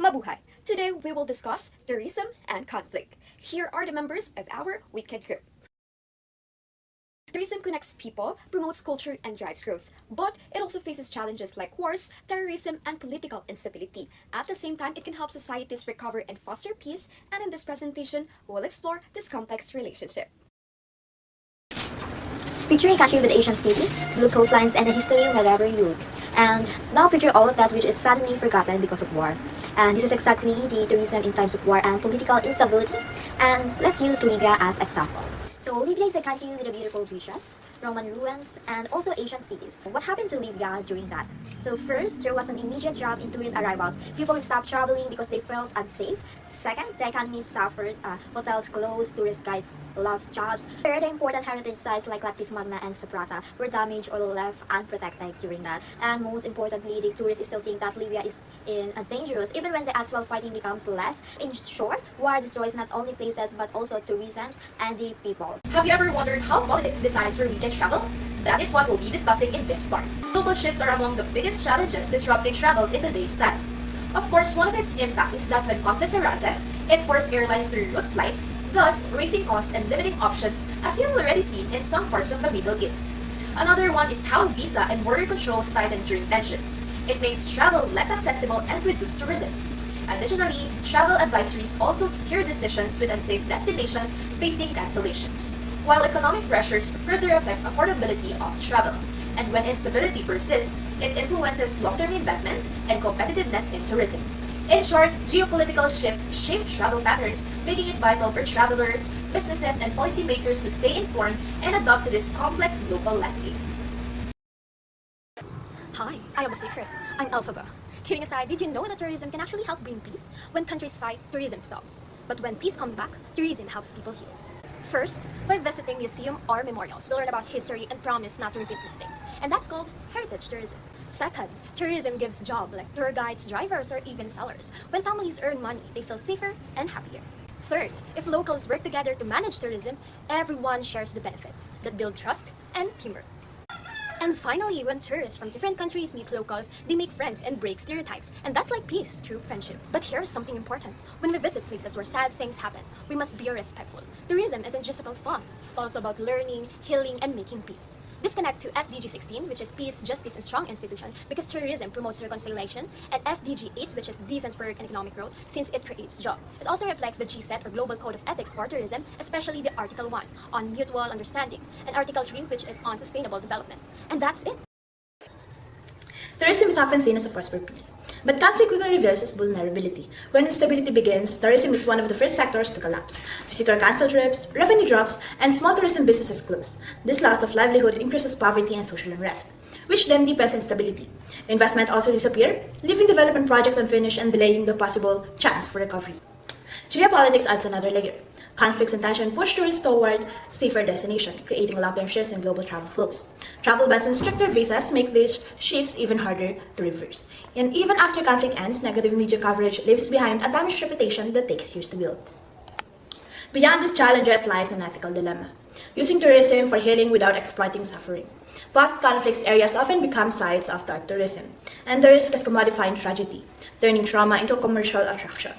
Mabuhay! Today we will discuss tourism and conflict. Here are the members of our Wicked Group. Tourism connects people, promotes culture, and drives growth. But it also faces challenges like wars, terrorism, and political instability. At the same time, it can help societies recover and foster peace. And in this presentation, we'll explore this complex relationship. Picture a country with Asian cities, blue coastlines, and a history wherever you look. And now picture all of that which is suddenly forgotten because of war. And this is exactly the tourism in times of war and political instability. And let's use Libya as example. So Libya is a country with beautiful beaches, Roman ruins, and also Asian cities. What happened to Libya during that? So first, there was an immediate drop in tourist arrivals. People stopped traveling because they felt unsafe. Second, the economy suffered. Hotels closed, tourist guides lost jobs. Third, important heritage sites like Lapis Magna and Saprata were damaged or left unprotected during that. And most importantly, the tourists still think that Libya is dangerous even when the actual fighting becomes less. In short, war destroys not only places but also tourism and the people. Have you ever wondered how politics decides where we can travel? That is what we'll be discussing in this part. Global shifts are among the biggest challenges disrupting travel in today's time. Of course, one of its impacts is that when conflicts arises, it forces airlines to reroute flights, thus raising costs and limiting options, as we have already seen in some parts of the Middle East. Another one is how visa and border controls tighten during tensions. It makes travel less accessible and reduces tourism. Additionally, travel advisories also steer decisions with unsafe destinations facing cancellations, while economic pressures further affect affordability of travel. And when instability persists, it influences long-term investment and competitiveness in tourism. In short, geopolitical shifts shape travel patterns, making it vital for travelers, businesses, and policymakers to stay informed and adapt to this complex global landscape. Hi, I have a secret. I'm Alphaba. Kidding aside, did you know that tourism can actually help bring peace? When countries fight, tourism stops. But when peace comes back, tourism helps people heal. First, by visiting museum or memorials, we learn about history and promise not to repeat mistakes. And that's called heritage tourism. Second, tourism gives job like tour guides, drivers, or even sellers. When families earn money, they feel safer and happier. Third, if locals work together to manage tourism, everyone shares the benefits that build trust and teamwork. And finally, when tourists from different countries meet locals, they make friends and break stereotypes. And that's like peace through friendship. But here's something important. When we visit places where sad things happen, we must be respectful. Tourism isn't just about fun. It's also about learning, healing, and making peace. This connects to SDG 16, which is Peace, Justice, and Strong Institution, because tourism promotes reconciliation, and SDG 8, which is Decent Work and Economic Growth, since it creates jobs. It also reflects the GSET, or Global Code of Ethics for Tourism, especially the Article 1 on mutual understanding, and Article 3, which is on sustainable development. And that's it. Tourism is often seen as a force for peace, but conflict quickly reveals its vulnerability. When instability begins, tourism is one of the first sectors to collapse. Visitor cancel trips, revenue drops, and small tourism businesses close. This loss of livelihood increases poverty and social unrest, which then deepens instability. Investment also disappears, leaving development projects unfinished and delaying the possible chance for recovery. Geopolitics adds another layer. Conflicts and tension push tourists toward safer destinations, creating long-term shifts in global travel flows. Travel bans and stricter visas make these shifts even harder to reverse. And even after conflict ends, negative media coverage leaves behind a damaged reputation that takes years to build. Beyond these challenges lies an ethical dilemma: using tourism for healing without exploiting suffering. Post-conflict areas often become sites of dark tourism, and the risk is commodifying tragedy, turning trauma into a commercial attraction.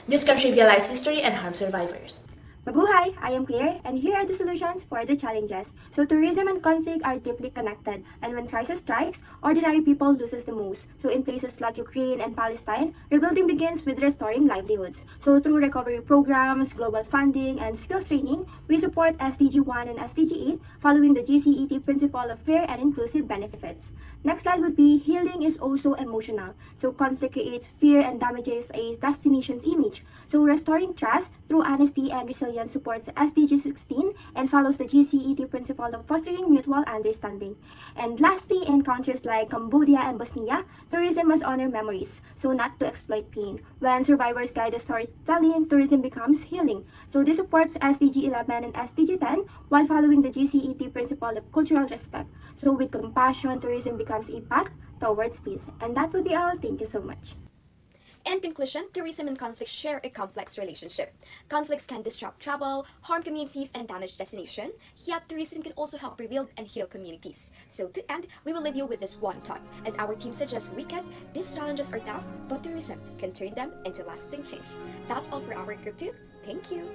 This can trivialize history and harm survivors. Mabuhay! I am Claire, and here are the solutions for the challenges. So tourism and conflict are deeply connected, and when crisis strikes, ordinary people loses the most. So in places like Ukraine and Palestine, rebuilding begins with restoring livelihoods. So through recovery programs, global funding, and skills training, we support SDG 1 and SDG 8, following the GCET principle of fair and inclusive benefits. Next slide would be healing is also emotional. So conflict creates fear and damages a destination's image. So restoring trust through honesty and resilience supports SDG 16 and follows the GCET principle of fostering mutual understanding. And lastly, in countries like Cambodia and Bosnia, tourism must honor memories, so not to exploit pain. When survivors guide the storytelling, tourism becomes healing. So this supports SDG 11 and SDG 10 while following the GCET principle of cultural respect. So with compassion, tourism becomes a path towards peace. And that would be all. Thank you so much. In conclusion, tourism and conflict share a complex relationship. Conflicts can disrupt travel, harm communities, and damage destination, yet tourism can also help rebuild and heal communities. So to end, we will leave you with this one thought. As our team suggests weekend, these challenges are tough, but tourism can turn them into lasting change. That's all for our group 2. Thank you.